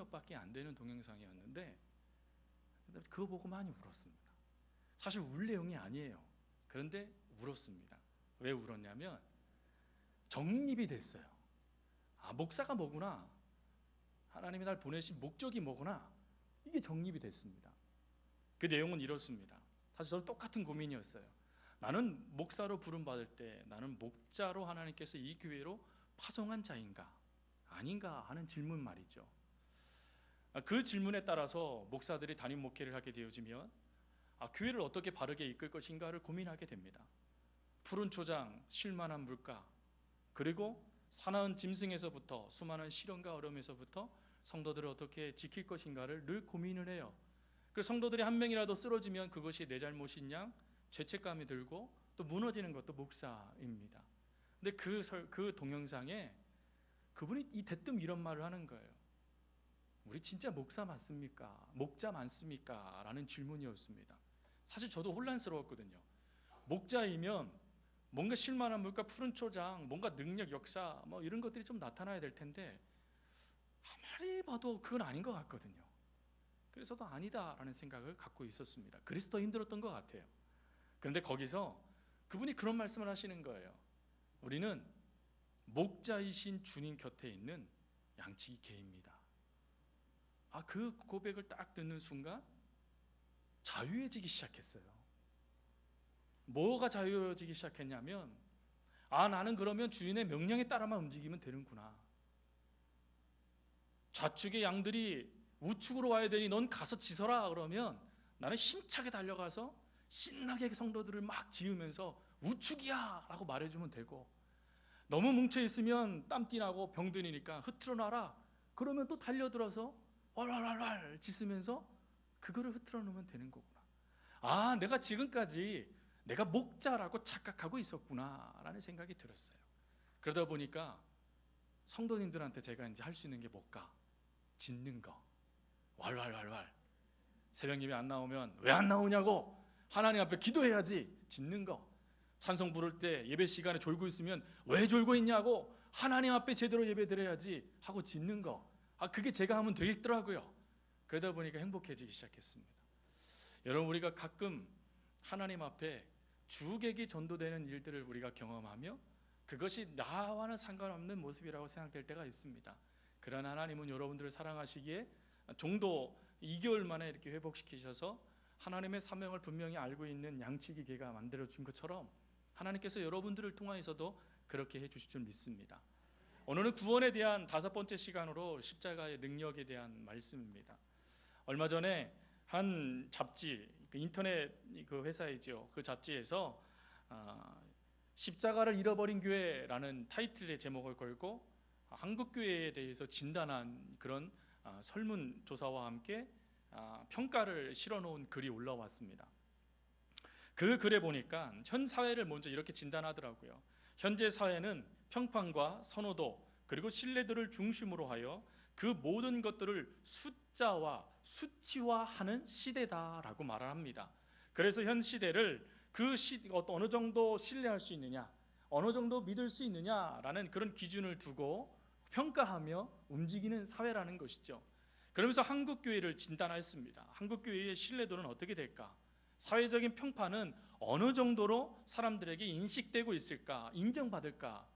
몇밖에 안 되는 동영상이었는데 그거 보고 많이 울었습니다. 사실 울 내용이 아니에요. 그런데 울었습니다. 왜 울었냐면 정립이 됐어요. 아, 목사가 뭐구나, 하나님이 날 보내신 목적이 뭐구나, 이게 정립이 됐습니다. 그 내용은 이렇습니다. 사실 저도 똑같은 고민이었어요. 나는 목사로 부름받을 때 나는 목자로 하나님께서 이 교회로 파송한 자인가 아닌가 하는 질문 말이죠. 그 질문에 따라서 목사들이 담임 목회를 하게 되어지면 교회를 어떻게 바르게 이끌 것인가를 고민하게 됩니다. 푸른 초장, 쉴만한 물가, 그리고 사나운 짐승에서부터 수많은 시련과 어려움에서부터 성도들을 어떻게 지킬 것인가를 늘 고민을 해요. 그 성도들이 한 명이라도 쓰러지면 그것이 내 잘못인 양 죄책감이 들고 또 무너지는 것도 목사입니다. 근데 그 동영상에 그분이 대뜸 이런 말을 하는 거예요. 우리 진짜 목사 맞습니까? 목자 맞습니까? 라는 질문이었습니다. 사실 저도 혼란스러웠거든요. 목자이면 뭔가 쉴만한 물가, 푸른 초장, 뭔가 능력, 역사 뭐 이런 것들이 좀 나타나야 될 텐데 아무리 봐도 그건 아닌 것 같거든요. 그래서 저도 아니다라는 생각을 갖고 있었습니다. 그래서 더 힘들었던 것 같아요. 그런데 거기서 그분이 그런 말씀을 하시는 거예요. 우리는 목자이신 주님 곁에 있는 양치기 개입니다. 그 고백을 딱 듣는 순간 자유해지기 시작했어요. 뭐가 자유해지기 시작했냐면 나는 그러면 주인의 명령에 따라만 움직이면 되는구나. 좌측의 양들이 우측으로 와야 되니 넌 가서 짖어라 그러면 나는 힘차게 달려가서 신나게 성도들을 막 지으면서 우측이야 라고 말해주면 되고, 너무 뭉쳐있으면 땀띠 나고 병드니까 흐트러 놔라 그러면 또 달려들어서 왈왈왈왈 짖으면서 그거를 흐트러 놓으면 되는 거구나. 내가 지금까지 내가 목자라고 착각하고 있었구나 라는 생각이 들었어요. 그러다 보니까 성도님들한테 제가 이제 할 수 있는 게 뭘까? 짖는 거, 왈왈왈왈. 새벽 예배 안 나오면 왜 안 나오냐고 하나님 앞에 기도해야지, 짖는 거. 찬송 부를 때 예배 시간에 졸고 있으면 왜 졸고 있냐고 하나님 앞에 제대로 예배 드려야지 하고 짖는 거. 그게 제가 하면 되겠더라고요. 그러다 보니까 행복해지기 시작했습니다. 여러분, 우리가 가끔 하나님 앞에 주객이 전도되는 일들을 우리가 경험하며 그것이 나와는 상관없는 모습이라고 생각될 때가 있습니다. 그러나 하나님은 여러분들을 사랑하시기에 종도 2개월 만에 이렇게 회복시키셔서 하나님의 사명을 분명히 알고 있는 양치기 개가 만들어준 것처럼 하나님께서 여러분들을 통하여서도 그렇게 해주실 줄 믿습니다. 오늘은 구원에 대한 5번째 시간으로 십자가의 능력에 대한 말씀입니다. 얼마 전에 한 잡지, 인터넷 그 회사이죠. 그 잡지에서 십자가를 잃어버린 교회라는 타이틀의 제목을 걸고 한국 교회에 대해서 진단한 그런 설문조사와 함께 평가를 실어놓은 글이 올라왔습니다. 그 글에 보니까 현 사회를 먼저 이렇게 진단하더라고요. 현재 사회는 평판과 선호도 그리고 신뢰도를 중심으로 하여 그 모든 것들을 숫자와 수치화하는 시대다라고 말을 합니다. 그래서 현 시대를 어느 정도 신뢰할 수 있느냐, 어느 정도 믿을 수 있느냐라는 그런 기준을 두고 평가하며 움직이는 사회라는 것이죠. 그러면서 한국교회를 진단했습니다. 한국교회의 신뢰도는 어떻게 될까? 사회적인 평판은 어느 정도로 사람들에게 인식되고 있을까? 인정받을까?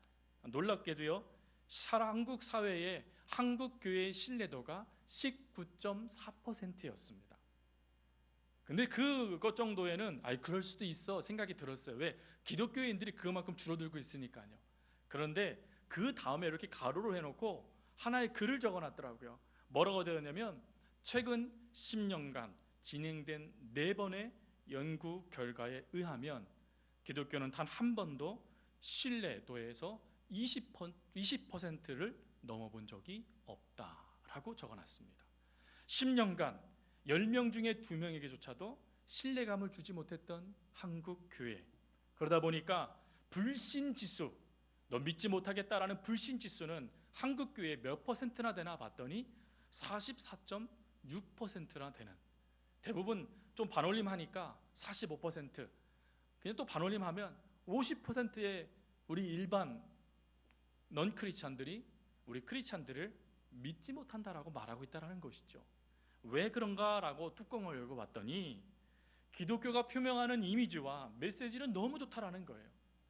놀랍게도요, 한국 사회의 한국교회의 신뢰도가 19.4%였습니다. 근데 그것 정도에는 그럴 수도 있어 생각이 들었어요. 왜? 기독교인들이 그만큼 줄어들고 있으니까요. 그런데 그 다음에 이렇게 가로로 해놓고 하나의 글을 적어놨더라고요. 뭐라고 되었냐면 최근 10년간 진행된 4번의 연구 결과에 의하면 기독교는 단 한 번도 신뢰도에서 20%를 넘어본 적이 없다라고 적어놨습니다. 10년간 10명 중에 2명에게조차도 신뢰감을 주지 못했던 한국 교회. 그러다 보니까 불신지수, 너 믿지 못하겠다라는 불신지수는 한국 교회에 몇 퍼센트나 되나 봤더니 44.6%나 되는, 대부분 좀 반올림하니까 45%, 그냥 또 반올림하면 50%의 우리 일반 넌 크리스찬들이 우리 크리스찬들을 믿지 못한다라고 말하고 있다는 것이죠. 왜 그런가라고 뚜껑을 열고 봤더니 기독교가 표명하는 이미지와 메시지는 너무 좋다라는 거예요.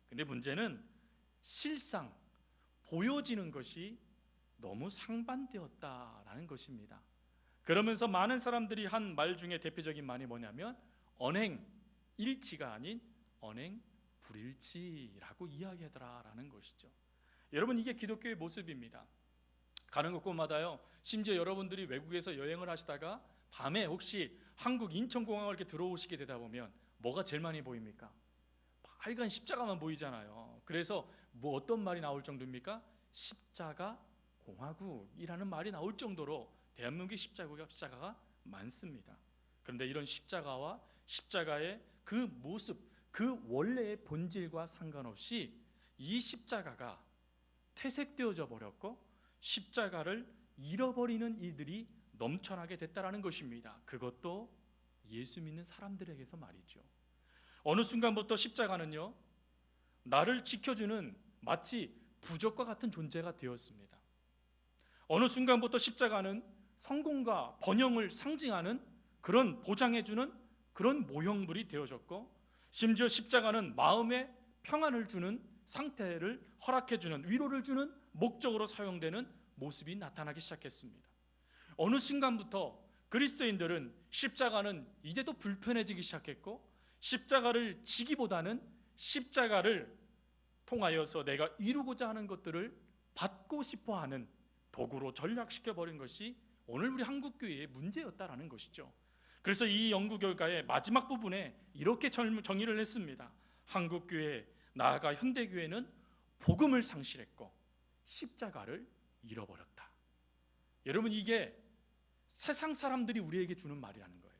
근데 문제는 실상 보여지는 것이 너무 상반되었다라는 것입니다. 그러면서 많은 사람들이 한 말 중에 대표적인 말이 뭐냐면 언행일치가 아닌 언행불일치라고 이야기하더라라는 것이죠. 여러분, 이게 기독교의 모습입니다. 가는 곳곳마다요, 심지어 여러분들이 외국에서 여행을 하시다가 밤에 혹시 한국 인천공항을 이렇게 들어오시게 되다 보면 뭐가 제일 많이 보입니까? 빨간 십자가만 보이잖아요. 그래서 뭐 어떤 말이 나올 정도입니까? 십자가 공화국이라는 말이 나올 정도로 대한민국의 십자가가 많습니다. 그런데 이런 십자가와 십자가의 그 모습, 그 원래의 본질과 상관없이 이 십자가가 퇴색되어져 버렸고 십자가를 잃어버리는 이들이 넘쳐나게 됐다라는 것입니다. 그것도 예수 믿는 사람들에게서 말이죠. 어느 순간부터 십자가는요, 나를 지켜주는 마치 부적과 같은 존재가 되었습니다. 어느 순간부터 십자가는 성공과 번영을 상징하는 그런 보장해주는 그런 모형물이 되어졌고, 심지어 십자가는 마음에 평안을 주는 상태를 허락해주는, 위로를 주는 목적으로 사용되는 모습이 나타나기 시작했습니다. 어느 순간부터 그리스도인들은 십자가는 이제도 불편해지기 시작했고, 십자가를 지기보다는 십자가를 통하여서 내가 이루고자 하는 것들을 받고 싶어하는 도구로 전락시켜버린 것이 오늘 우리 한국교회의 문제였다라는 것이죠. 그래서 이 연구 결과의 마지막 부분에 이렇게 정의를 했습니다. 한국교회, 나아가 현대교회는 복음을 상실했고 십자가를 잃어버렸다. 여러분, 이게 세상 사람들이 우리에게 주는 말이라는 거예요.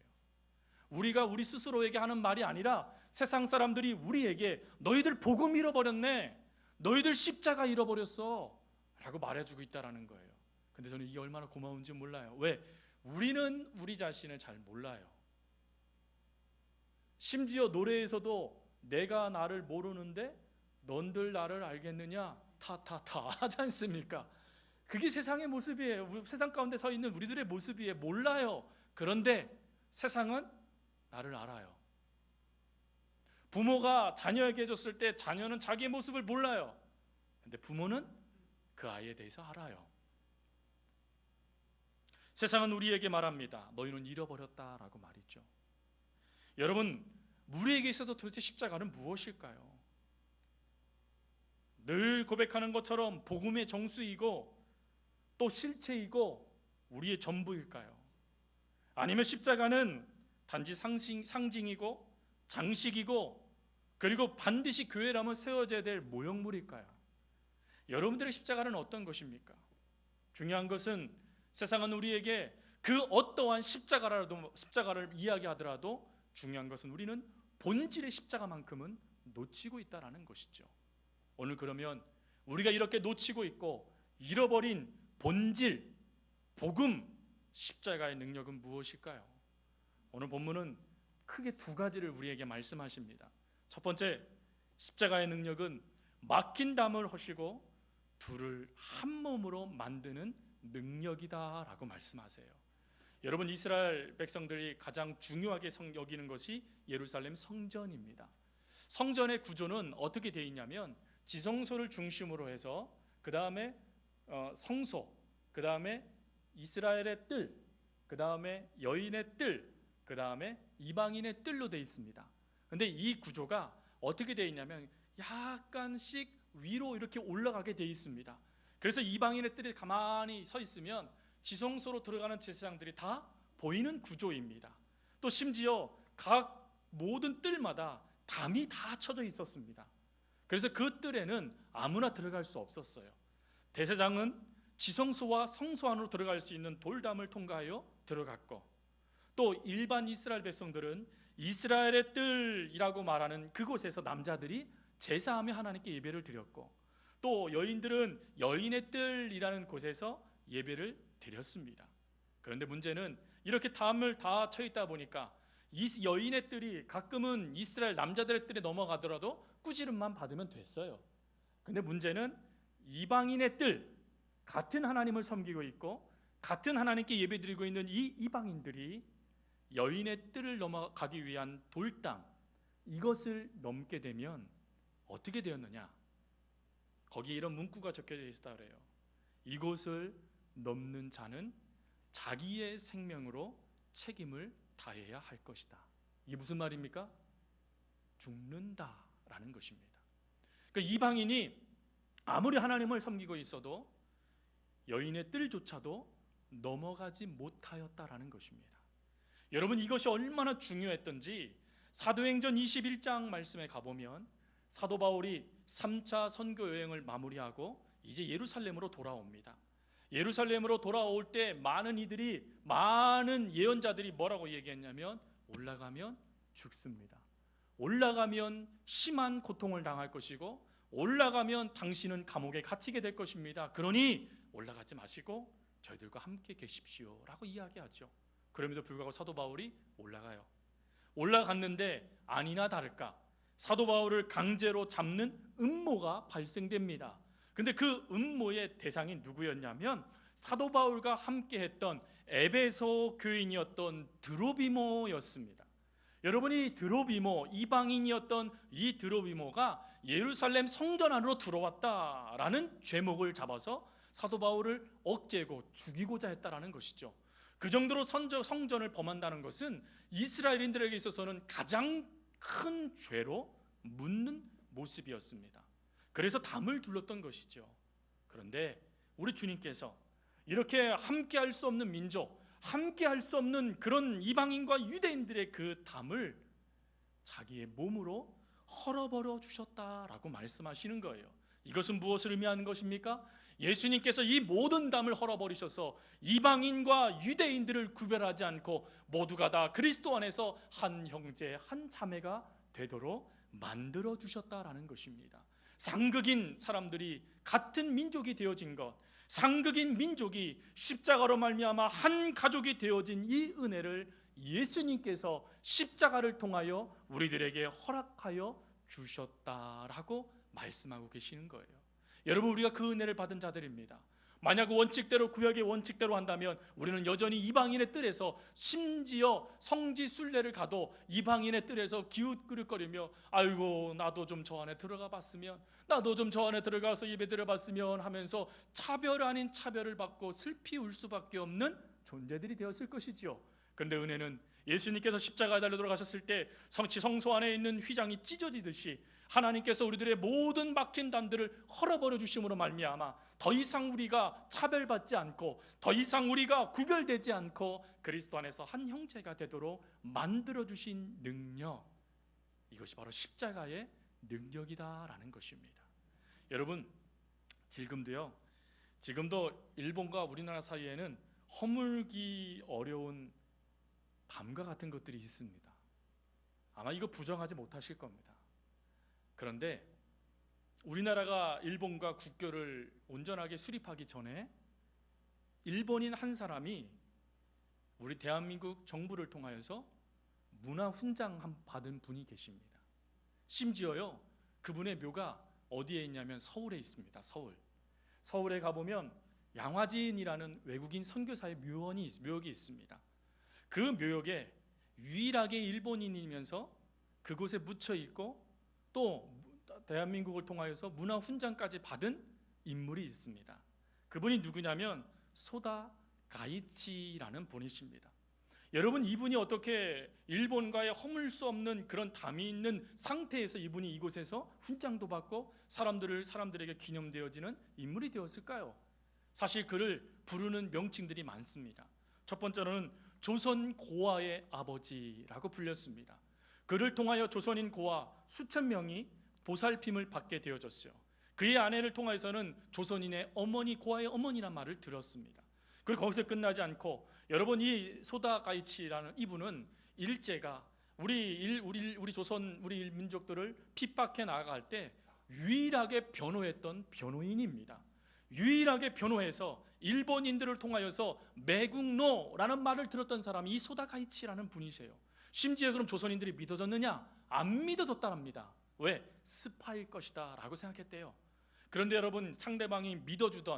우리가 우리 스스로에게 하는 말이 아니라 세상 사람들이 우리에게 너희들 복음 잃어버렸네, 너희들 십자가 잃어버렸어 라고 말해주고 있다는 거예요. 근데 저는 이게 얼마나 고마운지 몰라요. 왜? 우리는 우리 자신을 잘 몰라요. 심지어 노래에서도 내가 나를 모르는데 넌들 나를 알겠느냐 타타타 하지 않습니까? 그게 세상의 모습이에요. 세상 가운데 서 있는 우리들의 모습이에요. 몰라요. 그런데 세상은 나를 알아요. 부모가 자녀에게 해줬을 때 자녀는 자기의 모습을 몰라요. 근데 부모는 그 아이에 대해서 알아요. 세상은 우리에게 말합니다. 너희는 잃어버렸다라고 말이죠. 여러분, 우리에게 있어서 도대체 십자가는 무엇일까요? 늘 고백하는 것처럼 복음의 정수이고 또 실체이고 우리의 전부일까요? 아니면 십자가는 단지 상징이고 장식이고 그리고 반드시 교회라면 세워져야 될 모형물일까요? 여러분들의 십자가는 어떤 것입니까? 중요한 것은 세상은 우리에게 그 어떠한 십자가를 이야기하더라도 중요한 것은 우리는 본질의 십자가만큼은 놓치고 있다는 것이죠. 오늘 그러면 우리가 이렇게 놓치고 있고 잃어버린 본질, 복음, 십자가의 능력은 무엇일까요? 오늘 본문은 크게 두 가지를 우리에게 말씀하십니다. 첫 번째, 십자가의 능력은 막힌 담을 허시고 둘을 한 몸으로 만드는 능력이다라고 말씀하세요. 여러분, 이스라엘 백성들이 가장 중요하게 여기는 것이 예루살렘 성전입니다. 성전의 구조는 어떻게 되어 있냐면 지성소를 중심으로 해서 그 다음에 성소, 그 다음에 이스라엘의 뜰, 그 다음에 여인의 뜰, 그 다음에 이방인의 뜰로 되어 있습니다. 그런데 이 구조가 어떻게 되어 있냐면 약간씩 위로 이렇게 올라가게 되어 있습니다. 그래서 이방인의 뜰이 가만히 서 있으면 지성소로 들어가는 제사장들이 다 보이는 구조입니다. 또 심지어 각 모든 뜰마다 담이 다 쳐져 있었습니다. 그래서 그 뜰에는 아무나 들어갈 수 없었어요. 대제사장은 지성소와 성소 안으로 들어갈 수 있는 돌담을 통과하여 들어갔고, 또 일반 이스라엘 백성들은 이스라엘의 뜰이라고 말하는 그곳에서 남자들이 제사하며 하나님께 예배를 드렸고, 또 여인들은 여인의 뜰이라는 곳에서 예배를 드렸습니다. 그런데 문제는 이렇게 담을 다 쳐 있다 보니까 이 여인의 뜰이 가끔은 이스라엘 남자들의 뜰에 넘어가더라도 꾸지름만 받으면 됐어요. 근데 문제는 이방인의 뜰, 같은 하나님을 섬기고 있고 같은 하나님께 예배드리고 있는 이 이방인들이 여인의 뜰을 넘어가기 위한 돌담, 이것을 넘게 되면 어떻게 되었느냐? 거기에 이런 문구가 적혀져 있다 그래요. 이곳을 넘는 자는 자기의 생명으로 책임을 다해야 할 것이다. 이게 무슨 말입니까? 죽는다라는 것입니다. 그러니까 이방인이 아무리 하나님을 섬기고 있어도 여인의 뜰조차도 넘어가지 못하였다라는 것입니다. 여러분, 이것이 얼마나 중요했던지 사도행전 21장 말씀에 가보면 사도 바울이 3차 선교 여행을 마무리하고 이제 예루살렘으로 돌아옵니다. 예루살렘으로 돌아올 때 많은 예언자들이 뭐라고 얘기했냐면 올라가면 죽습니다. 올라가면 심한 고통을 당할 것이고 올라가면 당신은 감옥에 갇히게 될 것입니다. 그러니 올라가지 마시고 저희들과 함께 계십시오 라고 이야기하죠. 그럼에도 불구하고 사도 바울이 올라가요. 올라갔는데 아니나 다를까 사도 바울을 강제로 잡는 음모가 발생됩니다. 근데 그 음모의 대상이 누구였냐면 사도 바울과 함께 했던 에베소 교인이었던 드로비모였습니다. 여러분이 드로비모, 이방인이었던 이 드로비모가 예루살렘 성전 안으로 들어왔다라는 죄목을 잡아서 사도 바울을 억제고 죽이고자 했다라는 것이죠. 그 정도로 성전을 범한다는 것은 이스라엘인들에게 있어서는 가장 큰 죄로 묻는 모습이었습니다. 그래서 담을 둘렀던 것이죠. 그런데 우리 주님께서 이렇게 함께할 수 없는 민족, 함께할 수 없는 그런 이방인과 유대인들의 그 담을 자기의 몸으로 헐어버려 주셨다라고 말씀하시는 거예요. 이것은 무엇을 의미하는 것입니까? 예수님께서 이 모든 담을 헐어버리셔서 이방인과 유대인들을 구별하지 않고 모두가 다 그리스도 안에서 한 형제 한 자매가 되도록 만들어 주셨다라는 것입니다. 상극인 사람들이 같은 민족이 되어진 것, 상극인 민족이 십자가로 말미암아 한 가족이 되어진 이 은혜를 예수님께서 십자가를 통하여 우리들에게 허락하여 주셨다라고 말씀하고 계시는 거예요. 여러분, 우리가 그 은혜를 받은 자들입니다. 만약 원칙대로, 구약의 원칙대로 한다면 우리는 여전히 이방인의 뜰에서, 심지어 성지 순례를 가도 이방인의 뜰에서 기웃그릇거리며 아이고 나도 좀 저 안에 들어가 봤으면, 나도 좀 저 안에 들어가서 예배 드려봤으면 하면서 차별 아닌 차별을 받고 슬피 울 수밖에 없는 존재들이 되었을 것이죠. 그런데 은혜는 예수님께서 십자가에 달려 돌아가셨을 때 성소 안에 있는 휘장이 찢어지듯이 하나님께서 우리들의 모든 막힌 담들을 헐어버려 주심으로 말미암아 더 이상 우리가 차별받지 않고 더 이상 우리가 구별되지 않고 그리스도 안에서 한 형제가 되도록 만들어 주신 능력, 이것이 바로 십자가의 능력이다라는 것입니다. 여러분, 지금도 일본과 우리나라 사이에는 허물기 어려운 담과 같은 것들이 있습니다. 아마 이거 부정하지 못하실 겁니다. 그런데 우리나라가 일본과 국교를 온전하게 수립하기 전에 일본인 한 사람이 우리 대한민국 정부를 통하여서 문화훈장 받은 분이 계십니다. 심지어요, 그분의 묘가 어디에 있냐면 서울에 있습니다. 서울에 가보면 양화진이라는 외국인 선교사의 묘역이 있습니다. 그 묘역에 유일하게 일본인이면서 그곳에 묻혀 있고 또 대한민국을 통하여서 문화훈장까지 받은 인물이 있습니다. 그분이 누구냐면 소다 가이치라는 분이십니다. 여러분, 이분이 어떻게 일본과의 허물 수 없는 그런 담이 있는 상태에서 이분이 이곳에서 훈장도 받고 사람들에게 기념되어지는 인물이 되었을까요? 사실 그를 부르는 명칭들이 많습니다. 첫 번째로는 조선 고아의 아버지라고 불렸습니다. 그를 통하여 조선인 고아 수천 명이 보살핌을 받게 되어졌어요. 그의 아내를 통해서는 조선인의 어머니, 고아의 어머니란 말을 들었습니다. 그리고 거기서 끝나지 않고 여러분, 이 소다 가이치라는 이분은 일제가 우리 조선, 우리 민족들을 핍박해 나아갈 때 유일하게 변호했던 변호인입니다. 유일하게 변호해서 일본인들을 통하여서 매국노라는 말을 들었던 사람이 이 소다 가이치라는 분이세요. 심지어 그럼 조선인들이 믿어졌느냐? 안 믿어졌답니다. 왜? 스파일 것이다 라고 생각했대요. 그런데 여러분, 상대방이 믿어주지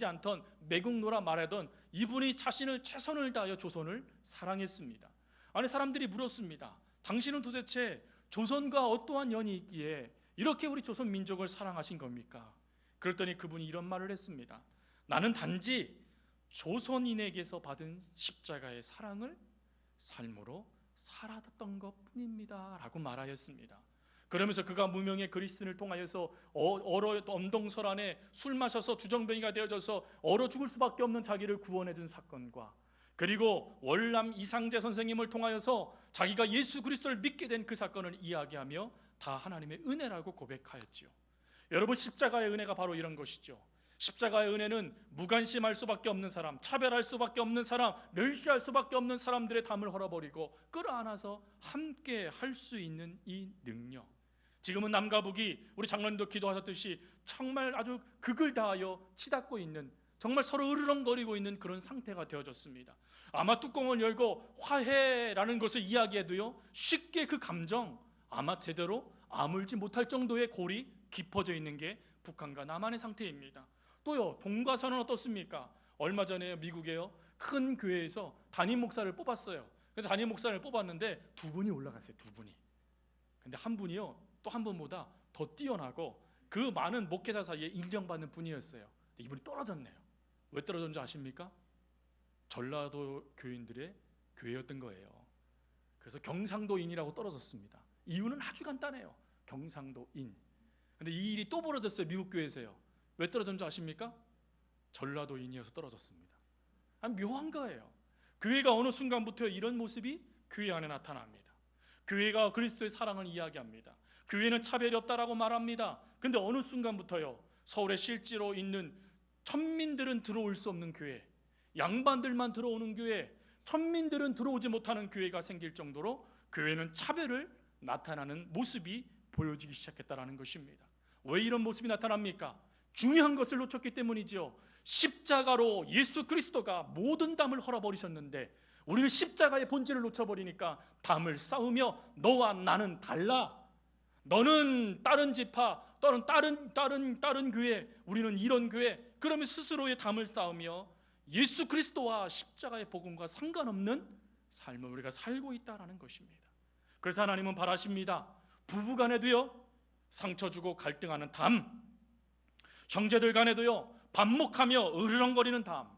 않던 매국노라 말하던 이분이 자신을 최선을 다하여 조선을 사랑했습니다. 아니, 사람들이 물었습니다. 당신은 도대체 조선과 어떠한 연이 있기에 이렇게 우리 조선 민족을 사랑하신 겁니까? 그랬더니 그분이 이런 말을 했습니다. 나는 단지 조선인에게서 받은 십자가의 사랑을 삶으로 살았던 것뿐입니다 라고 말하였습니다. 그러면서 그가 무명의 그리스인을 통하여서 얼어 엄동설 안에 술 마셔서 주정뱅이가 되어져서 얼어 죽을 수밖에 없는 자기를 구원해 준 사건과, 그리고 월남 이상재 선생님을 통하여서 자기가 예수 그리스도를 믿게 된 그 사건을 이야기하며 다 하나님의 은혜라고 고백하였지요. 여러분, 십자가의 은혜가 바로 이런 것이죠. 십자가의 은혜는 무관심할 수밖에 없는 사람, 차별할 수밖에 없는 사람, 멸시할 수밖에 없는 사람들의 담을 헐어버리고 끌어안아서 함께 할 수 있는 이 능력. 지금은 남과 북이 우리 장로님도 기도하셨듯이 정말 아주 극을 다하여 치닫고 있는, 정말 서로 으르렁거리고 있는 그런 상태가 되어졌습니다. 아마 뚜껑을 열고 화해라는 것을 이야기해도요, 쉽게 그 감정 아마 제대로 아물지 못할 정도의 골이 깊어져 있는 게 북한과 남한의 상태입니다. 또요, 동과선은 어떻습니까? 얼마 전에 미국에요, 큰 교회에서 담임 목사를 뽑았어요. 그래서 담임 목사를 뽑았는데 두 분이 올라갔어요. 두 분이. 근데 한 분이요, 또 한 분보다 더 뛰어나고 그 많은 목회자 사이에 인정받는 분이었어요. 근데 이분이 떨어졌네요. 왜 떨어졌는지 아십니까? 전라도 교인들의 교회였던 거예요. 그래서 경상도인이라고 떨어졌습니다. 이유는 아주 간단해요. 경상도인. 근데 이 일이 또 벌어졌어요. 미국 교회에서요. 왜 떨어졌는지 아십니까? 전라도인이어서 떨어졌습니다. 묘한 거예요. 교회가 어느 순간부터 이런 모습이 교회 안에 나타납니다. 교회가 그리스도의 사랑을 이야기합니다. 교회는 차별이 없다라고 말합니다. 근데 어느 순간부터요, 서울에 실제로 있는 천민들은 들어올 수 없는 교회, 양반들만 들어오는 교회, 천민들은 들어오지 못하는 교회가 생길 정도로 교회는 차별을 나타나는 모습이 보여지기 시작했다는 것입니다. 왜 이런 모습이 나타납니까? 중요한 것을 놓쳤기 때문이지요. 십자가로 예수 그리스도가 모든 담을 헐어버리셨는데 우리는 십자가의 본질을 놓쳐버리니까 담을 쌓으며 너와 나는 달라, 너는 다른 지파, 다른 교회, 우리는 이런 교회, 그러면 스스로의 담을 쌓으며 예수 그리스도와 십자가의 복음과 상관없는 삶을 우리가 살고 있다는 것입니다. 그래서 하나님은 바라십니다. 부부간에도요, 상처 주고 갈등하는 담, 형제들 간에도요, 반목하며 으르렁거리는 담,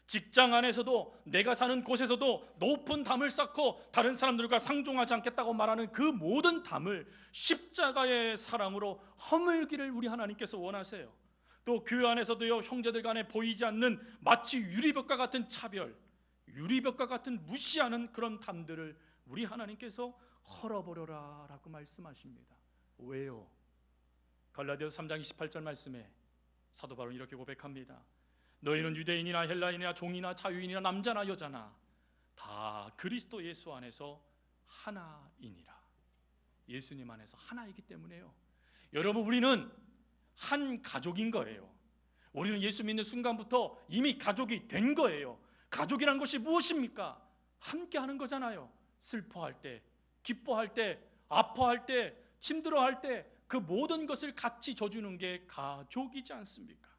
직장 안에서도 내가 사는 곳에서도 높은 담을 쌓고 다른 사람들과 상종하지 않겠다고 말하는 그 모든 담을 십자가의 사랑으로 허물기를 우리 하나님께서 원하세요. 또 교회 안에서도요, 형제들 간에 보이지 않는 마치 유리벽과 같은 차별, 유리벽과 같은 무시하는 그런 담들을 우리 하나님께서 헐어버려라 라고 말씀하십니다. 왜요? 갈라디아서 3장 28절 말씀에 사도 바울은 이렇게 고백합니다. 너희는 유대인이나 헬라인이나 종이나 자유인이나 남자나 여자나 다 그리스도 예수 안에서 하나이니라. 예수님 안에서 하나이기 때문에요. 여러분, 우리는 한 가족인 거예요. 우리는 예수 믿는 순간부터 이미 가족이 된 거예요. 가족이란 것이 무엇입니까? 함께 하는 거잖아요. 슬퍼할 때, 기뻐할 때, 아파할 때, 힘들어할 때 그 모든 것을 같이 져주는 게 가족이지 않습니까?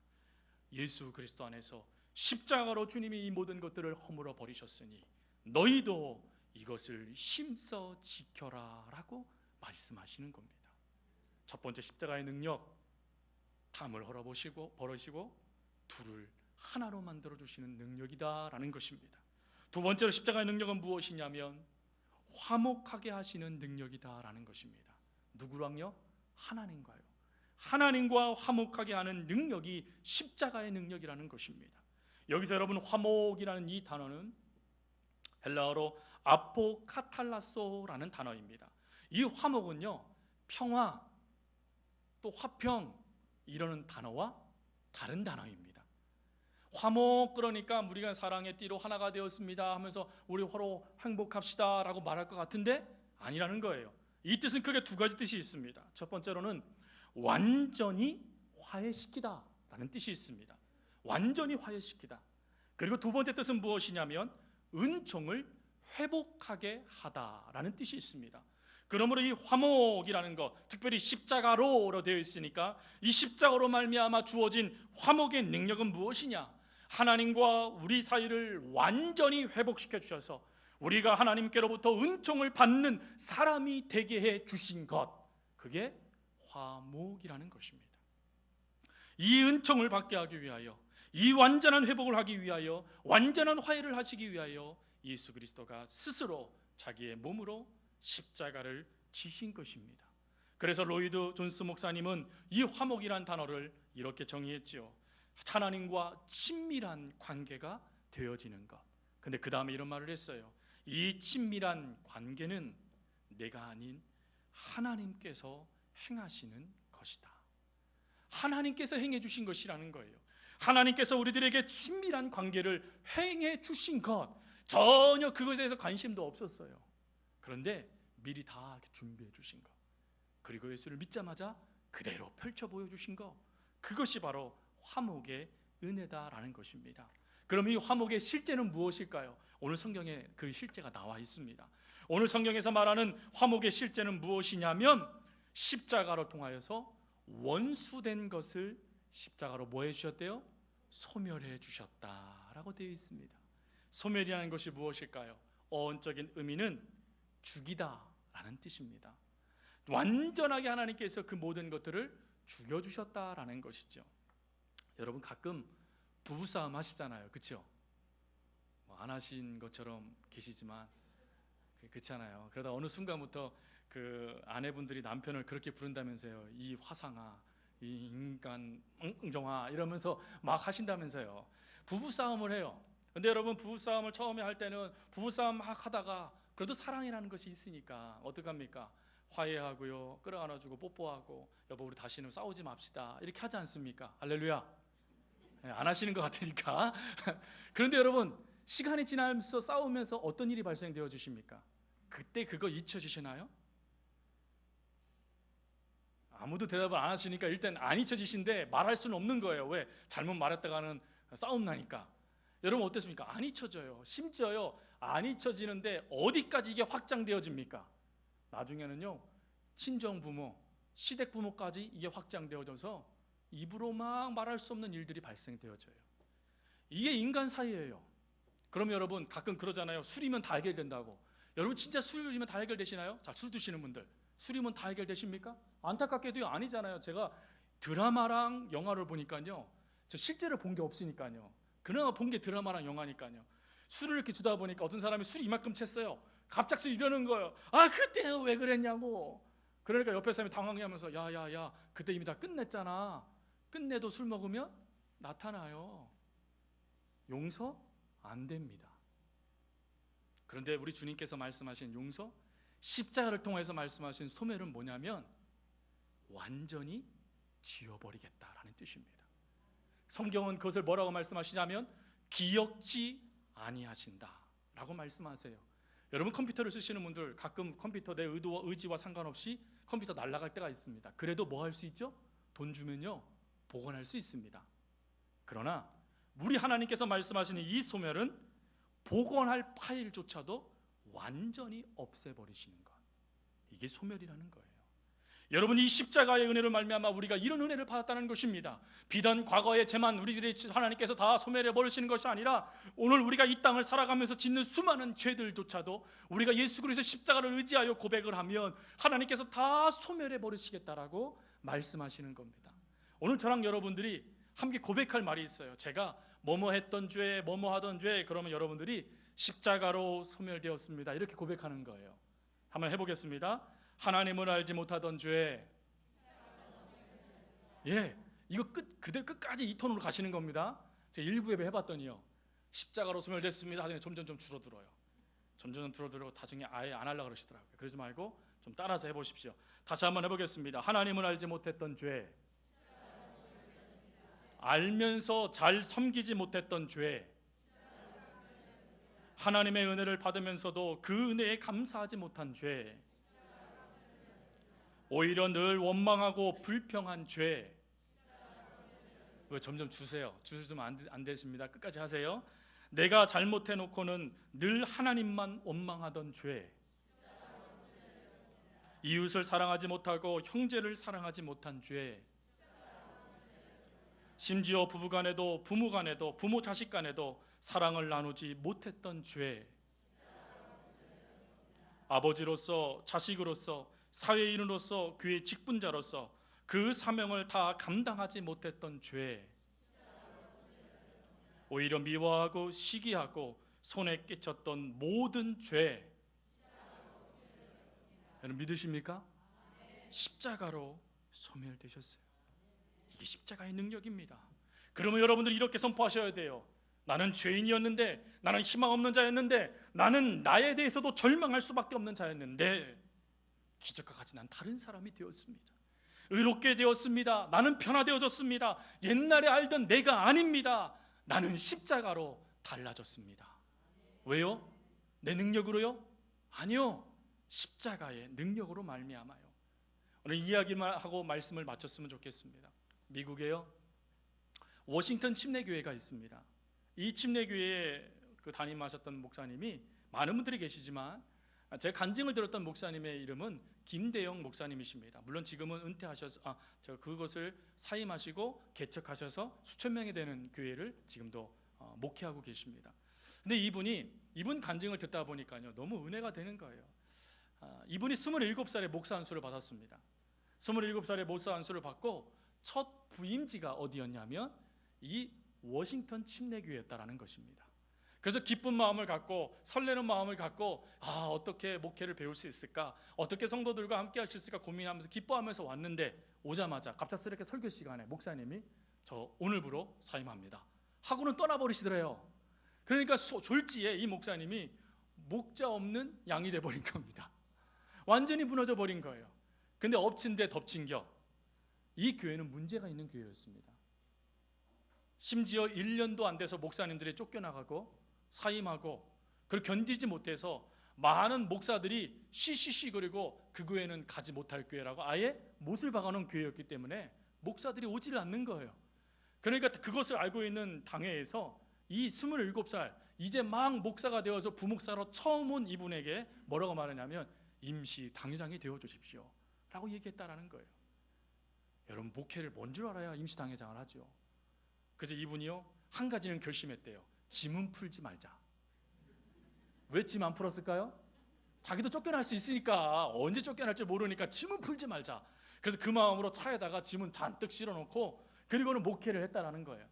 예수 그리스도 안에서 십자가로 주님이 이 모든 것들을 허물어 버리셨으니 너희도 이것을 힘써 지켜라 라고 말씀하시는 겁니다. 첫 번째, 십자가의 능력, 담을 헐어버리시고 둘을 하나로 만들어 주시는 능력이다라는 것입니다. 두 번째로 십자가의 능력은 무엇이냐면 화목하게 하시는 능력이다라는 것입니다. 누구랑요? 하나님과요. 하나님과 화목하게 하는 능력이 십자가의 능력이라는 것입니다. 여기서 여러분, 화목이라는 이 단어는 헬라어로 아포카탈라소라는 단어입니다. 이 화목은요, 평화, 또 화평 이러는 단어와 다른 단어입니다. 화목, 그러니까 우리가 사랑의 띠로 하나가 되었습니다 하면서 우리 서로 행복합시다 라고 말할 것 같은데 아니라는 거예요. 이 뜻은 크게 두 가지 뜻이 있습니다. 첫 번째로는 완전히 화해시키다 라는 뜻이 있습니다. 완전히 화해시키다. 그리고 두 번째 뜻은 무엇이냐면 은총을 회복하게 하다 라는 뜻이 있습니다. 그러므로 이 화목이라는 것, 특별히 십자가로 되어 있으니까 이 십자가로 말미암아 주어진 화목의 능력은 무엇이냐? 하나님과 우리 사이를 완전히 회복시켜 주셔서 우리가 하나님께로부터 은총을 받는 사람이 되게 해 주신 것, 그게 화목이라는 것입니다. 이 은총을 받게 하기 위하여, 이 완전한 회복을 하기 위하여, 완전한 화해를 하시기 위하여 예수 그리스도가 스스로 자기의 몸으로 십자가를 지신 것입니다. 그래서 로이드 존스 목사님은 이 화목이란 단어를 이렇게 정의했지요. 하나님과 친밀한 관계가 되어지는 것. 근데 그 다음에 이런 말을 했어요. 이 친밀한 관계는 내가 아닌 하나님께서 행하시는 것이다. 하나님께서 행해 주신 것이라는 거예요. 하나님께서 우리들에게 친밀한 관계를 행해 주신 것, 전혀 그것에 대해서 관심도 없었어요. 그런데 미리 다 준비해 주신 것, 그리고 예수를 믿자마자 그대로 펼쳐 보여주신 것, 그것이 바로 화목의 은혜다라는 것입니다. 그럼 이 화목의 실제는 무엇일까요? 오늘 성경에 그 실제가 나와 있습니다. 오늘 성경에서 말하는 화목의 실제는 무엇이냐면 십자가로 통하여서 원수된 것을 십자가로 뭐 해주셨대요? 소멸해 주셨다라고 되어 있습니다. 소멸이라는 것이 무엇일까요? 어원적인 의미는 죽이다라는 뜻입니다. 완전하게 하나님께서 그 모든 것들을 죽여주셨다라는 것이죠. 여러분 가끔 부부싸움 하시잖아요, 그렇죠? 안 하신 것처럼 계시지만 그렇잖아요. 그러다 어느 순간부터 그 아내분들이 남편을 그렇게 부른다면서요. 이 화상아, 이 인간 엉정아 이러면서 막 하신다면서요. 부부싸움을 해요. 근데 여러분 부부싸움을 처음에 할 때는 부부싸움 막 하다가 그래도 사랑이라는 것이 있으니까 어떡합니까? 화해하고요, 끌어안아주고 뽀뽀하고, 여보 우리 다시는 싸우지 맙시다 이렇게 하지 않습니까? 할렐루야. 안 하시는 것 같으니까. 그런데 여러분 시간이 지나면서 싸우면서 어떤 일이 발생되어 주십니까? 그때 그거 잊혀지시나요? 아무도 대답을 안 하시니까 일단 안 잊혀지신데 말할 수는 없는 거예요. 왜? 잘못 말했다가는 싸움 나니까. 여러분 어떻습니까? 안 잊혀져요. 심지어요 안 잊혀지는데 어디까지 이게 확장되어집니까? 나중에는요 친정 부모, 시댁 부모까지 이게 확장되어져서 입으로 막 말할 수 없는 일들이 발생되어져요. 이게 인간 사이예요. 그럼 여러분 가끔 그러잖아요. 술이면 다 해결된다고. 여러분 진짜 술이면 다 해결되시나요? 자, 술 드시는 분들 술이면 다 해결되십니까? 안타깝게도요 아니잖아요. 제가 드라마랑 영화를 보니까요, 저 실제로 본 게 없으니까요. 그나마 본 게 드라마랑 영화니까요. 술을 이렇게 주다 보니까 어떤 사람이 술 이만큼 챘어요. 갑작스레 이러는 거예요. 아 그때 왜 그랬냐고. 그러니까 옆에 사람이 당황해하면서 야야야 그때 이미 다 끝냈잖아. 끝내도 술 먹으면 나타나요. 용서 안 됩니다. 그런데 우리 주님께서 말씀하신 용서, 십자가를 통해서 말씀하신 소멸은 뭐냐면 완전히 지워버리겠다라는 뜻입니다. 성경은 그것을 뭐라고 말씀하시냐면 기억지 아니하신다라고 말씀하세요. 여러분 컴퓨터를 쓰시는 분들 가끔 컴퓨터 내 의지와 상관없이 컴퓨터 날아갈 때가 있습니다. 그래도 뭐 할 수 있죠? 돈 주면요 복원할 수 있습니다. 그러나 우리 하나님께서 말씀하시는 이 소멸은 복원할 파일조차도 완전히 없애버리시는 것, 이게 소멸이라는 거예요. 여러분 이 십자가의 은혜로 말미암아 우리가 이런 은혜를 받았다는 것입니다. 비단 과거의 죄만 우리들이 하나님께서 다 소멸해 버리시는 것이 아니라 오늘 우리가 이 땅을 살아가면서 짓는 수많은 죄들조차도 우리가 예수 그리스도의 십자가를 의지하여 고백을 하면 하나님께서 다 소멸해 버리시겠다라고 말씀하시는 겁니다. 오늘 저랑 여러분들이 함께 고백할 말이 있어요. 제가 뭐뭐 했던 죄, 뭐뭐 하던 죄, 그러면 여러분들이 십자가로 소멸되었습니다 이렇게 고백하는 거예요. 한번 해보겠습니다. 하나님을 알지 못하던 죄. 예, 이거 끝까지 이 톤으로 가시는 겁니다. 제가 일부 예배 해봤더니요 십자가로 소멸됐습니다 하더니 점점 줄어들어요. 점점 줄어들고 나중에 아예 안 하려고 그러시더라고요. 그러지 말고 좀 따라서 해보십시오. 다시 한번 해보겠습니다. 하나님을 알지 못했던 죄, 알면서 잘 섬기지 못했던 죄, 하나님의 은혜를 받으면서도 그 은혜에 감사하지 못한 죄, 오히려 늘 원망하고 불평한 죄. 왜 점점 주시면 안 되십니다. 끝까지 하세요. 내가 잘못해놓고는 늘 하나님만 원망하던 죄. 이웃을 사랑하지 못하고 형제를 사랑하지 못한 죄, 심지어 부부간에도 부모간에도 부모 자식 간에도 사랑을 나누지 못했던 죄, 아버지로서 자식으로서 사회인으로서 교회 직분자로서 그 사명을 다 감당하지 못했던 죄, 오히려 미워하고 시기하고 손에 끼쳤던 모든 죄, 여러분 믿으십니까? 십자가로 소멸되셨어요. 이게 십자가의 능력입니다. 그러면 여러분들이 이렇게 선포하셔야 돼요. 나는 죄인이었는데, 나는 희망 없는 자였는데, 나는 나에 대해서도 절망할 수밖에 없는 자였는데 기적과 같이 난 다른 사람이 되었습니다. 의롭게 되었습니다. 나는 변화되어졌습니다. 옛날에 알던 내가 아닙니다. 나는 십자가로 달라졌습니다. 왜요? 내 능력으로요? 아니요. 십자가의 능력으로 말미암아요. 오늘 이야기만 하고 말씀을 마쳤으면 좋겠습니다. 미국에요, 워싱턴 침례교회가 있습니다. 이 침례교회에 그 담임하셨던 목사님이, 많은 분들이 계시지만 제가 간증을 들었던 목사님의 이름은 김대영 목사님이십니다. 물론 지금은 은퇴하셔서 그것을 사임하시고 개척하셔서 수천 명이 되는 교회를 지금도 목회하고 계십니다. 근데 이분 간증을 듣다 보니까요, 너무 은혜가 되는 거예요. 이분이 27살에 목사 안수를 받았습니다. 27살에 목사 안수를 받고 첫 부임지가 어디였냐면 이 워싱턴 침례교회였다라는 것입니다. 그래서 기쁜 마음을 갖고 설레는 마음을 갖고 어떻게 목회를 배울 수 있을까, 어떻게 성도들과 함께 할 수 있을까 고민하면서 기뻐하면서 왔는데, 오자마자 갑작스럽게 설교 시간에 목사님이 저 오늘부로 사임합니다 하고는 떠나버리시더래요. 그러니까 졸지에 이 목사님이 목자 없는 양이 돼버린 겁니다. 완전히 무너져 버린 거예요. 근데 엎친 데 덮친 겨, 이 교회는 문제가 있는 교회였습니다. 심지어 1년도 안 돼서 목사님들이 쫓겨나가고 사임하고, 그걸 견디지 못해서 많은 목사들이 쉬쉬쉬거리고 그 교회는 가지 못할 교회라고 아예 못을 박아놓은 교회였기 때문에 목사들이 오지를 않는 거예요. 그러니까 그것을 알고 있는 당회에서 이 27살 이제 막 목사가 되어서 부목사로 처음 온 이분에게 뭐라고 말하냐면 임시 당회장이 되어 주십시오 라고 얘기했다라는 거예요. 여러분, 목회를 뭔 줄 알아야 임시 당회장을 하죠. 그래서 이분이요, 한 가지는 결심했대요. 짐은 풀지 말자. 왜 짐 안 풀었을까요? 자기도 쫓겨날 수 있으니까, 언제 쫓겨날지 모르니까 짐은 풀지 말자. 그래서 그 마음으로 차에다가 짐은 잔뜩 실어놓고 그리고는 목회를 했다라는 거예요.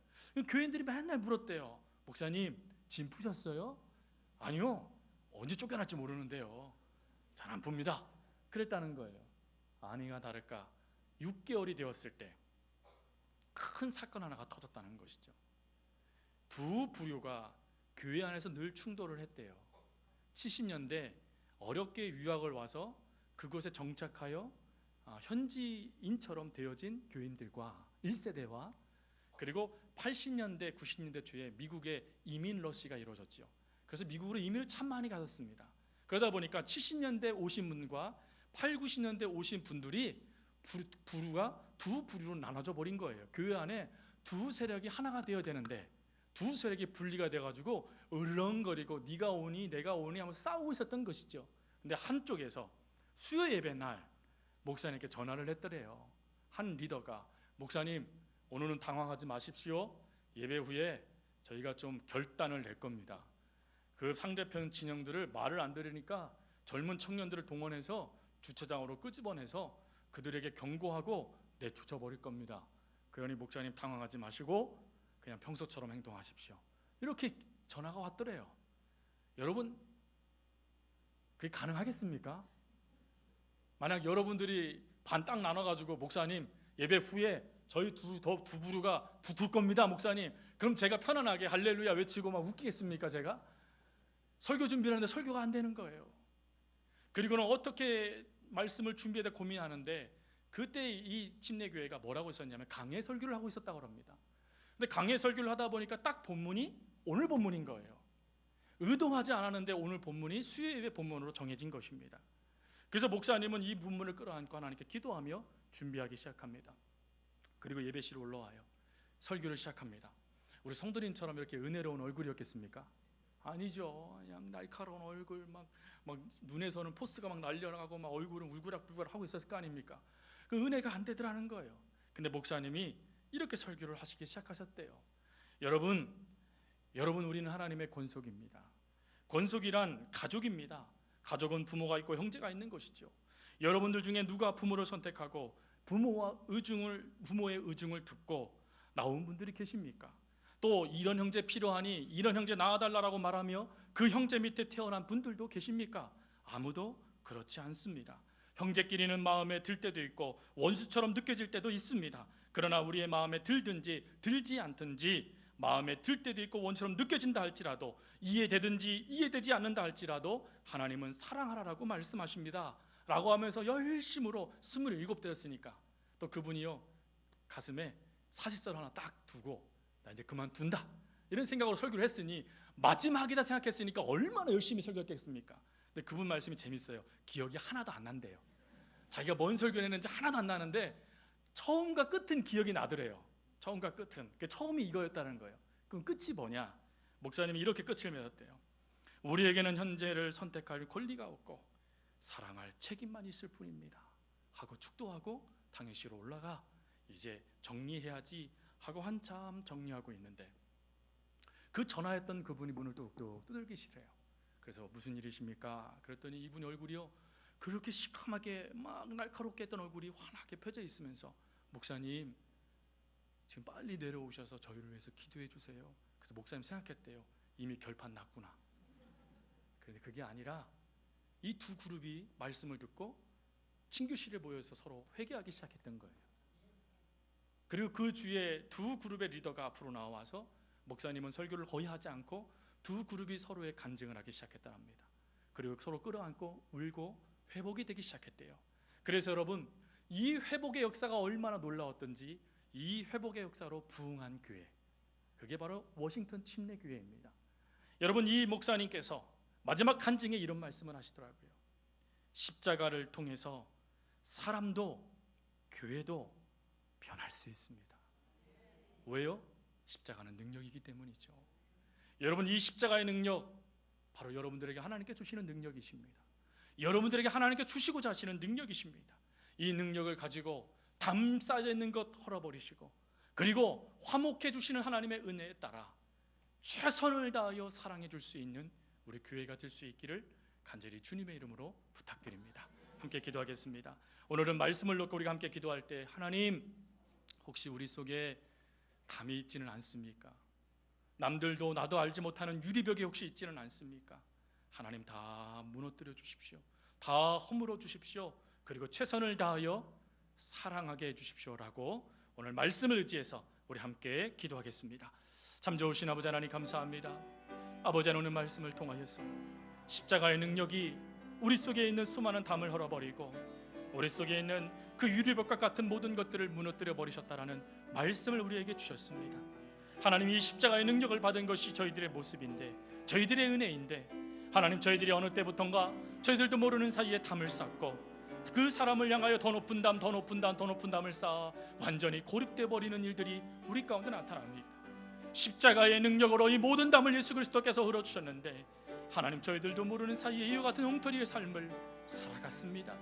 교인들이 맨날 물었대요. 목사님, 짐 푸셨어요? 아니요, 언제 쫓겨날지 모르는데요. 잘 안 풉니다. 그랬다는 거예요. 아니나 다를까 6개월이 되었을 때 큰 사건 하나가 터졌다는 것이죠. 두 부류가 교회 안에서 늘 충돌을 했대요. 70년대 어렵게 유학을 와서 그곳에 정착하여 현지인처럼 되어진 교인들과 1세대와, 그리고 80년대 90년대 초에 미국의 이민 러시가 이루어졌죠. 그래서 미국으로 이민을 참 많이 가셨습니다. 그러다 보니까 70년대 오신 분과 8, 90년대 오신 분들이 부류가 두 부류로 나눠져 버린 거예요. 교회 안에 두 세력이 하나가 되어야 되는데 두 세력이 분리가 돼가지고 을렁거리고 네가 오니 내가 오니 하면서 싸우고 있었던 것이죠. 근데 한쪽에서 수요 예배 날 목사님께 전화를 했더래요. 한 리더가, 목사님 오늘은 당황하지 마십시오. 예배 후에 저희가 좀 결단을 낼 겁니다. 그 상대편 진영들을 말을 안 들으니까 젊은 청년들을 동원해서 주차장으로 끄집어내서 그들에게 경고하고 내쫓아 버릴 겁니다. 그러니 목사님 당황하지 마시고 그냥 평소처럼 행동하십시오. 이렇게 전화가 왔더래요. 여러분, 그게 가능하겠습니까? 만약 여러분들이 반 딱 나눠가지고 목사님 예배 후에 저희 두 부류가 붙을 겁니다 목사님, 그럼 제가 편안하게 할렐루야 외치고 막 웃기겠습니까? 제가 설교 준비하는데 설교가 안 되는 거예요. 그리고는 어떻게 말씀을 준비해야 고민하는데, 그때 이 침례교회가 뭐라고 했었냐면 강해 설교를 하고 있었다고 합니다. 근데 강해 설교를 하다 보니까 딱 본문이 오늘 본문인 거예요. 의도하지 않았는데 오늘 본문이 수요예배 본문으로 정해진 것입니다. 그래서 목사님은 이 본문을 끌어안고 하나님께 기도하며 준비하기 시작합니다. 그리고 예배실로 올라와요. 설교를 시작합니다. 우리 성도님처럼 이렇게 은혜로운 얼굴이었겠습니까? 아니죠. 그냥 날카로운 얼굴 막 눈에서는 포스가 막 날려나가고 막 얼굴은 울그락불그락 하고 있었을 거 아닙니까? 그 은혜가 안 되더라는 거예요. 근데 목사님이 이렇게 설교를 하시기 시작하셨대요. 여러분 우리는 하나님의 권속입니다. 권속이란 가족입니다. 가족은 부모가 있고 형제가 있는 것이죠. 여러분들 중에 누가 부모를 선택하고 부모의 의중을 듣고 나온 분들이 계십니까? 또 이런 형제 필요하니 이런 형제 낳아달라고 말하며 그 형제 밑에 태어난 분들도 계십니까? 아무도 그렇지 않습니다. 형제끼리는 마음에 들 때도 있고 원수처럼 느껴질 때도 있습니다. 그러나 우리의 마음에 들든지 들지 않든지, 마음에 들 때도 있고 원수처럼 느껴진다 할지라도, 이해되든지 이해되지 않는다 할지라도 하나님은 사랑하라라고 말씀하십니다 라고 하면서 열심으로 27대였으니까 또 그분이요 가슴에 사직서를 하나 딱 두고 나 이제 그만둔다 이런 생각으로 설교를 했으니 마지막이다 생각했으니까 얼마나 열심히 설교했겠습니까? 근데 그분 말씀이 재밌어요. 기억이 하나도 안 난대요. 자기가 뭔 설교를 했는지 하나도 안 나는데 처음과 끝은 기억이 나더래요. 처음과 끝은. 처음이 이거였다는 거예요. 그럼 끝이 뭐냐? 목사님이 이렇게 끝을 맺었대요. 우리에게는 현재를 선택할 권리가 없고 사랑할 책임만 있을 뿐입니다 하고 축도하고 당일시로 올라가 이제 정리해야지 하고 한참 정리하고 있는데 그 전화했던 그분이 문을 뚝뚝 두들기시래요. 그래서 무슨 일이십니까? 그랬더니 이분의 얼굴이요 그렇게 시커멓게 막 날카롭게 했던 얼굴이 환하게 펴져 있으면서 목사님 지금 빨리 내려오셔서 저희를 위해서 기도해 주세요. 그래서 목사님 생각했대요. 이미 결판 났구나. 그런데 그게 아니라 이 두 그룹이 말씀을 듣고 친교실에 모여서 서로 회개하기 시작했던 거예요. 그리고 그 주에 두 그룹의 리더가 앞으로 나와서 목사님은 설교를 거의 하지 않고 두 그룹이 서로의 간증을 하기 시작했다는 합니다. 그리고 서로 끌어안고 울고 회복이 되기 시작했대요. 그래서 여러분 이 회복의 역사가 얼마나 놀라웠던지 이 회복의 역사로 부흥한 교회, 그게 바로 워싱턴 침례교회입니다. 여러분 이 목사님께서 마지막 간증에 이런 말씀을 하시더라고요. 십자가를 통해서 사람도 교회도 변할 수 있습니다. 왜요? 십자가는 능력이기 때문이죠. 여러분 이 십자가의 능력 바로 여러분들에게 하나님께 주시는 능력이십니다. 여러분들에게 하나님께 주시고자 하시는 능력이십니다. 이 능력을 가지고 담 쌓여 있는 것 헐어버리시고 그리고 화목해 주시는 하나님의 은혜에 따라 최선을 다하여 사랑해 줄 수 있는 우리 교회가 될 수 있기를 간절히 주님의 이름으로 부탁드립니다. 함께 기도하겠습니다. 오늘은 말씀을 놓고 우리가 함께 기도할 때 하나님 혹시 우리 속에 담이 있지는 않습니까? 남들도 나도 알지 못하는 유리벽이 혹시 있지는 않습니까? 하나님 다 무너뜨려 주십시오. 다 허물어 주십시오. 그리고 최선을 다하여 사랑하게 해 주십시오라고 오늘 말씀을 의지해서 우리 함께 기도하겠습니다. 참 좋으신 아버지 하나님 감사합니다. 아버지 오늘 말씀을 통하여서 십자가의 능력이 우리 속에 있는 수많은 담을 헐어버리고 우리 속에 있는 그 유리벽과 같은 모든 것들을 무너뜨려 버리셨다라는 말씀을 우리에게 주셨습니다. 하나님 이 십자가의 능력을 받은 것이 저희들의 모습인데 저희들의 은혜인데 하나님 저희들이 어느 때부턴가 저희들도 모르는 사이에 담을 쌓고 그 사람을 향하여 더 높은 담을 쌓아 완전히 고립돼 버리는 일들이 우리 가운데 나타납니다. 십자가의 능력으로 이 모든 담을 예수 그리스도께서 흘려주셨는데 하나님 저희들도 모르는 사이에 이와 같은 엉터리의 삶을 살아갔습니다.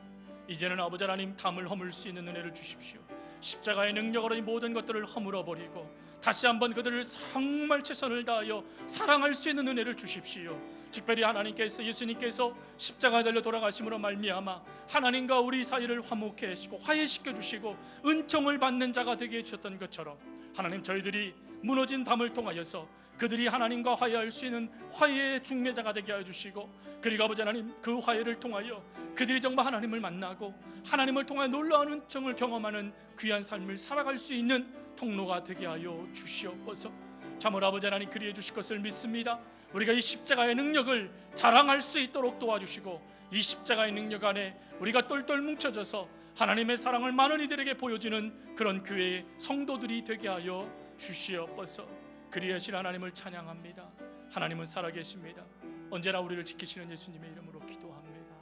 이제는 아버지 하나님 담을 허물 수 있는 은혜를 주십시오. 십자가의 능력으로 이 모든 것들을 허물어버리고 다시 한번 그들을 정말 최선을 다하여 사랑할 수 있는 은혜를 주십시오. 특별히 하나님께서 예수님께서 십자가에 달려 돌아가심으로 말미암아 하나님과 우리 사이를 화목해 하시고 화해시켜 주시고 은총을 받는 자가 되게 해주셨던 것처럼 하나님 저희들이 무너진 담을 통하여서 그들이 하나님과 화해할 수 있는 화해의 중매자가 되게 하여 주시고 그리고 아버지 하나님 그 화해를 통하여 그들이 정말 하나님을 만나고 하나님을 통하여 놀라운 은총을 경험하는 귀한 삶을 살아갈 수 있는 통로가 되게 하여 주시옵소서. 참으로 아버지 하나님 그리해 주실 것을 믿습니다. 우리가 이 십자가의 능력을 자랑할 수 있도록 도와주시고 이 십자가의 능력 안에 우리가 똘똘 뭉쳐져서 하나님의 사랑을 많은 이들에게 보여주는 그런 교회의 성도들이 되게 하여 주시옵소서. 그리하신 하나님을 찬양합니다. 하나님은 살아계십니다. 언제나 우리를 지키시는 예수님의 이름으로 기도합니다.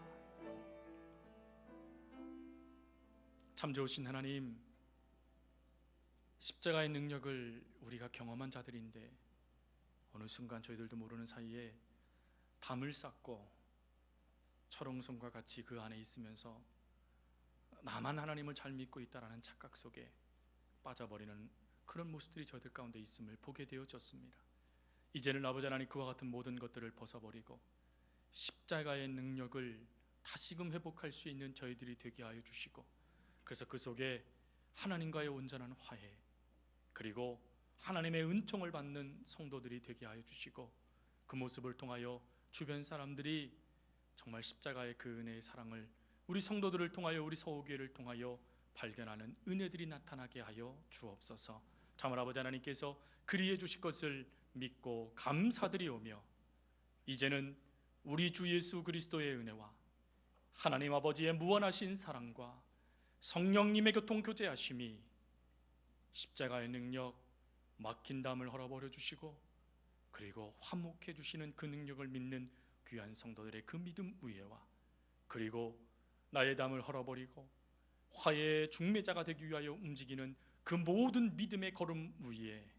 참 좋으신 하나님, 십자가의 능력을 우리가 경험한 자들인데 어느 순간 저희들도 모르는 사이에 담을 쌓고 철옹성과 같이 그 안에 있으면서 나만 하나님을 잘 믿고 있다라는 착각 속에 빠져버리는 그런 모습들이 저희들 가운데 있음을 보게 되어졌습니다. 이제는 아버지 하나님, 그와 같은 모든 것들을 벗어버리고 십자가의 능력을 다시금 회복할 수 있는 저희들이 되게 하여 주시고, 그래서 그 속에 하나님과의 온전한 화해, 그리고 하나님의 은총을 받는 성도들이 되게 하여 주시고, 그 모습을 통하여 주변 사람들이 정말 십자가의 그 은혜의 사랑을 우리 성도들을 통하여, 우리 서울교회를 통하여 발견하는 은혜들이 나타나게 하여 주옵소서. 참으로 아버지 하나님께서 그리해 주실 것을 믿고 감사드리오며, 이제는 우리 주 예수 그리스도의 은혜와 하나님 아버지의 무한하신 사랑과 성령님의 교통 교제하심이, 십자가의 능력, 막힌 담을 헐어버려 주시고, 그리고 화목해 주시는 그 능력을 믿는 귀한 성도들의 그 믿음 위에와, 그리고 나의 담을 헐어버리고 화해의 중매자가 되기 위하여 움직이는 그 모든 믿음의 걸음 위에